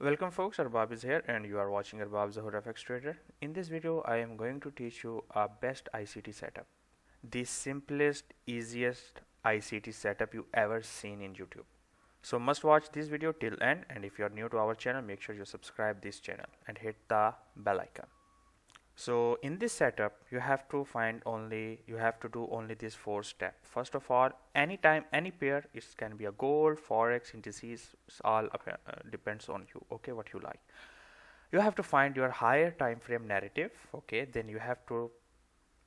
Welcome folks, Arbab is here and you are watching Arbab Zahoor FX Trader. In this video, I am going to teach you a best ICT setup. The simplest, easiest ICT setup you ever seen in YouTube. So must watch this video till end, and if you are new to our channel, make sure you subscribe this channel and hit the bell icon. So in this setup, you have to do only these 4 steps. First of all, anytime, any pair, it can be a gold, forex, indices, it's all depends on you. Okay, what you like. You have to find your higher time frame narrative. Okay, then you have to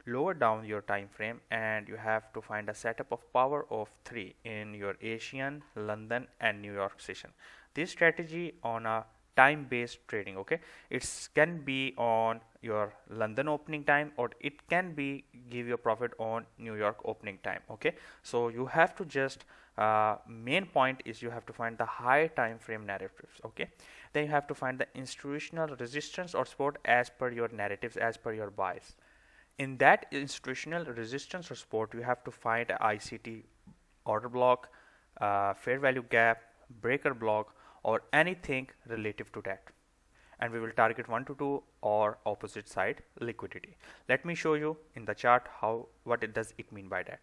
lower down your time frame, and you have to find a setup of power of 3 in your Asian, London, and New York session. This strategy on a time based trading. Okay, it can be on your London opening time, or it can be give you a profit on New York opening time. Okay, so you have to just main point is you have to find the high time frame narratives. Okay, then you have to find the institutional resistance or support as per your narratives, as per your bias. In that institutional resistance or support, you have to find a ICT order block, fair value gap, breaker block, or anything relative to that. And we will target 1 to 2 or opposite side liquidity. Let me show you in the chart what does it mean by that.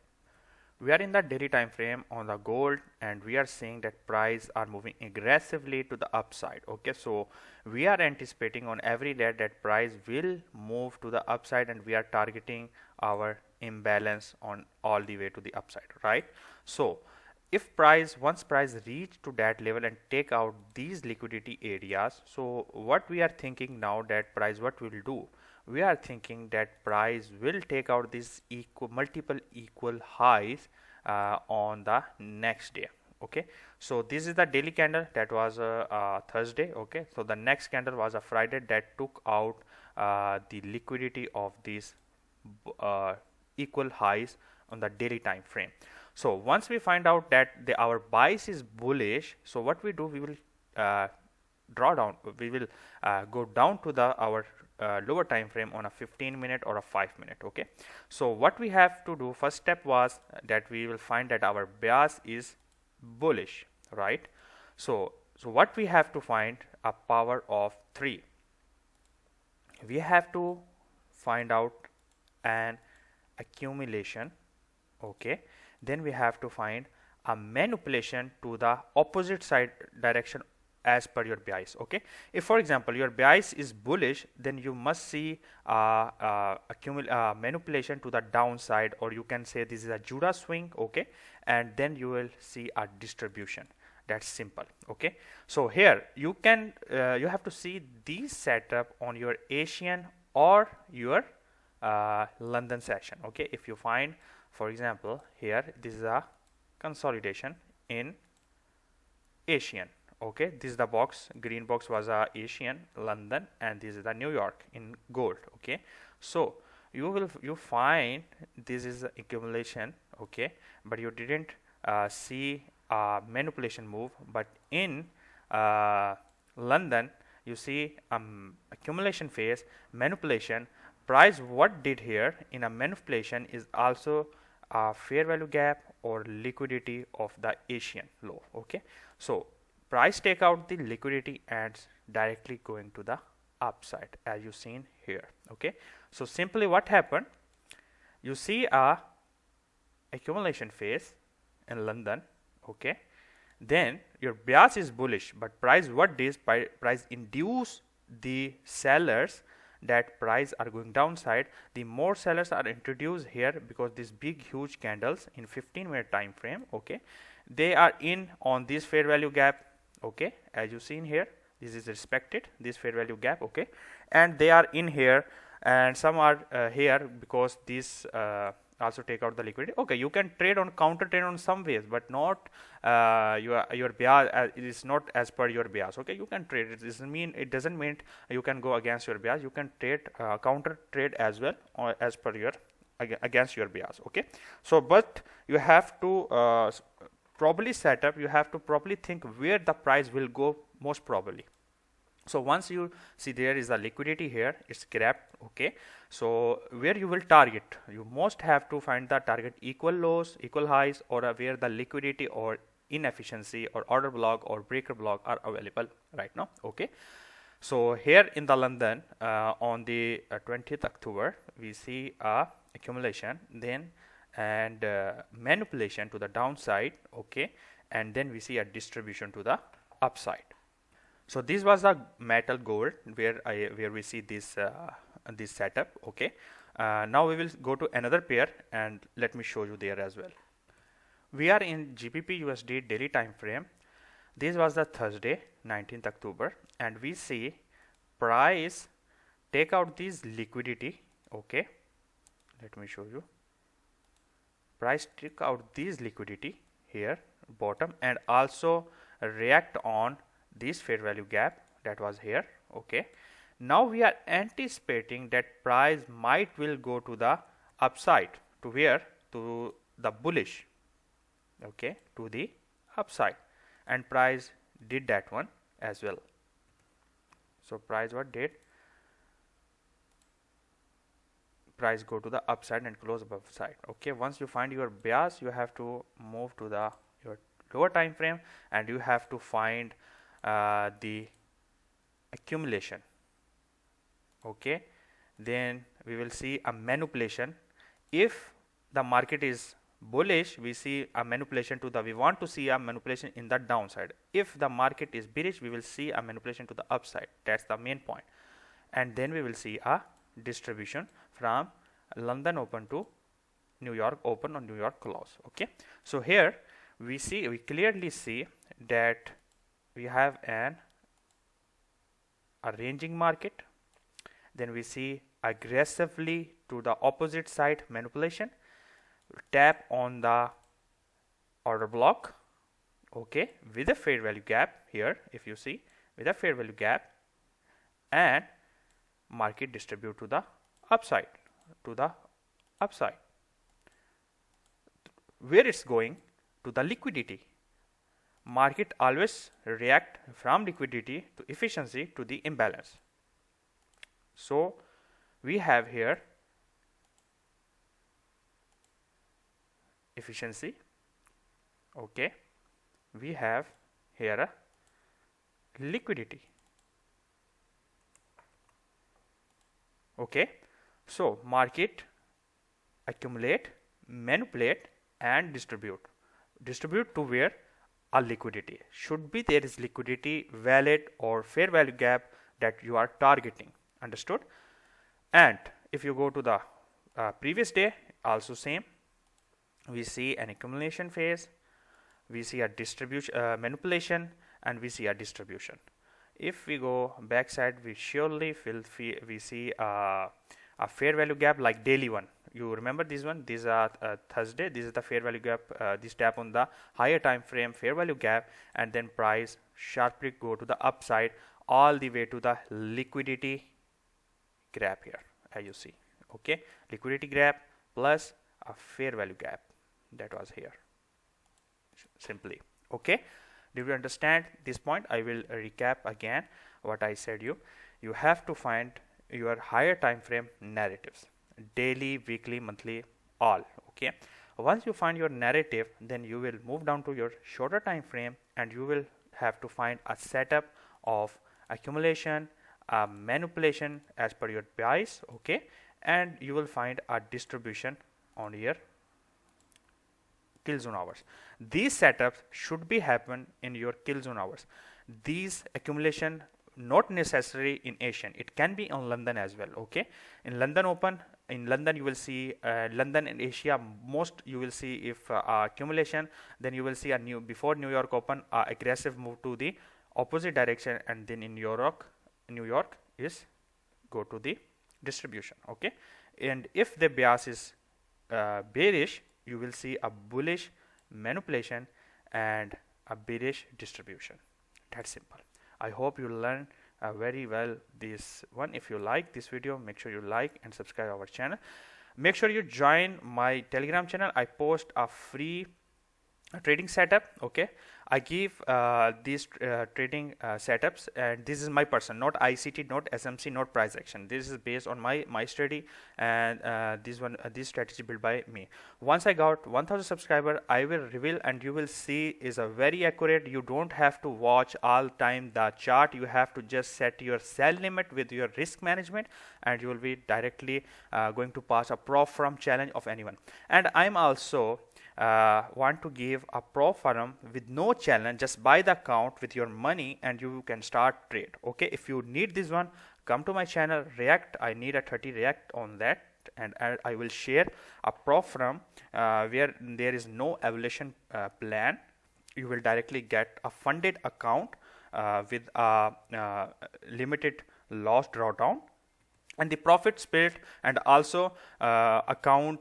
We are in the daily time frame on the gold, and we are seeing that price are moving aggressively to the upside. Okay, so we are anticipating on every day that price will move to the upside, and we are targeting our imbalance on all the way to the upside, right? So if once price reach to that level and take out these liquidity areas, so what we are thinking now that price what will do, we are thinking that price will take out these multiple equal highs on the next day. Okay, so this is the daily candle that was Thursday. Okay, so the next candle was a Friday that took out the liquidity of these equal highs on the daily time frame. So once we find out that our bias is bullish, so what we do, we will go down to our lower time frame on a 15-minute or a 5-minute. Okay, so what we have to do, first step was that we will find that our bias is bullish, right? So what we have to find, a power of 3. We have to find out an accumulation. Okay, then we have to find a manipulation to the opposite side direction as per your bias. Okay, if for example your bias is bullish, then you must see manipulation to the downside, or you can say this is a Judah swing. Okay, and then you will see a distribution. That's simple. Okay, so here you have to see this setup on your Asian or your London session. Okay, if you find, for example, here this is a consolidation in Asian. Okay, this is the box, green box was a Asian, London, and this is the New York in gold. Okay, so you find this is accumulation. Okay, but you didn't see manipulation move, but in London you see accumulation phase, manipulation. Price what did here in a manipulation is also a fair value gap or liquidity of the Asian low. Okay, so price take out the liquidity and directly going to the upside as you seen here. Okay, so simply what happened, you see a accumulation phase in London. Okay, then your bias is bullish, but price what does, price induce the sellers that price are going downside. The more sellers are introduced here because these big huge candles in 15-minute time frame. Okay, they are in on this fair value gap. Okay, as you seen here, this is respected, this fair value gap. Okay, and they are in here, and some are here because this also take out the liquidity. Okay, you can trade on counter trade on some ways, but not your bias. It is not as per your bias. Okay, you can trade. It doesn't mean you can go against your bias. You can trade counter trade as well, or as per your against your bias. Okay, so but you have to properly set up. You have to properly think where the price will go most probably. So once you see there is a liquidity here, it's grabbed. Okay, so where you will target, you most have to find the target equal lows, equal highs, or where the liquidity or inefficiency or order block or breaker block are available right now. Okay, so here in the London on the 20th October we see a accumulation, then and manipulation to the downside. Okay, and then we see a distribution to the upside. So this was the metal gold where we see this this setup. Okay, now we will go to another pair and let me show you there as well. We are in GBPUSD daily time frame. This was the Thursday 19th October and we see price take out this liquidity. Okay, let me show you. Price took out this liquidity here bottom and also react on this fair value gap that was here. Okay, now we are anticipating that price might will go to the upside, to where? To the bullish. Okay, to the upside, and price did that one as well. So price what did? Price go to the upside and close above side. Okay, once you find your bias, you have to move to the your lower time frame and you have to find the accumulation. Okay, then we will see a manipulation. If the market is bullish, we see a manipulation to the, we want to see a manipulation in the downside. If the market is bearish, we will see a manipulation to the upside. That's the main point. And then we will see a distribution from London open to New York open or New York close. Okay, so here we clearly see that we have a ranging market. Then we see aggressively to the opposite side manipulation, tap on the order block. Okay, with a fair value gap here, if you see, with a fair value gap, and market distribute to the upside, where it's going? To the liquidity. Market always react from liquidity to efficiency to the imbalance. So we have here efficiency. Okay, we have here a liquidity. Okay, so market accumulate, manipulate and distribute to where? A liquidity. Should be there is liquidity, valid or fair value gap that you are targeting. Understood? And if you go to the previous day, also same. We see an accumulation phase, we see a distribution, manipulation, and we see a distribution. If we go backside, we surely we see a fair value gap like daily one. You remember this one? This is Thursday. This is the fair value gap. This tap on the higher time frame fair value gap, and then price sharply go to the upside all the way to the liquidity gap here, as you see. Okay, liquidity gap plus a fair value gap that was here. Simply. Okay, did you understand this point? I will recap again what I said. You have to find your higher time frame narratives, daily, weekly, monthly, all. Okay, once you find your narrative, then you will move down to your shorter time frame and you will have to find a setup of accumulation, manipulation as per your bias. Okay, and you will find a distribution on your kill zone hours. These setups should be happen in your kill zone hours. These accumulation not necessary in Asian, it can be on London as well. Okay, in London open, in London you will see London and Asia most you will see if accumulation, then you will see a new before New York open aggressive move to the opposite direction, and then in New York is go to the distribution. Okay, and if the bias is bearish, you will see a bullish manipulation and a bearish distribution. That's simple. I hope you learn very well this one. If you like this video, make sure you like and subscribe our channel. Make sure you join my Telegram channel. I post a free trading setup. Okay, I give these trading setups, and this is my person, not ICT, not SMC, not price action. This is based on my study, and this strategy built by me. Once I got 1000 subscriber, I will reveal, and you will see is a very accurate. You don't have to watch all time the chart. You have to just set your sell limit with your risk management, and you will be directly going to pass a pro firm challenge of anyone. And I'm also want to give a pro firm with no challenge. Just buy the account with your money and you can start trade. Okay, if you need this one, come to my channel, react. I need a 30 react on that, and I will share a pro firm where there is no evaluation plan. You will directly get a funded account with a limited loss drawdown, and the profit split, and also account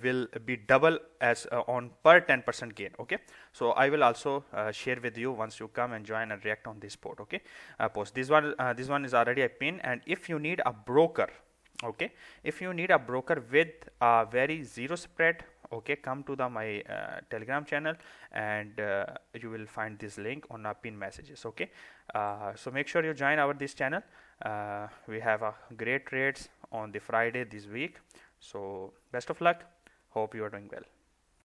will be double as on per 10% gain. Okay, so I will also share with you once you come and join and react on this post. Okay, post this one is already a pin. And if you need a broker, okay, if you need a broker with a very zero spread, okay, come to my Telegram channel, and you will find this link on our pin messages. Okay, so make sure you join this channel. We have a great trades on the Friday this week. So best of luck. Hope you are doing well.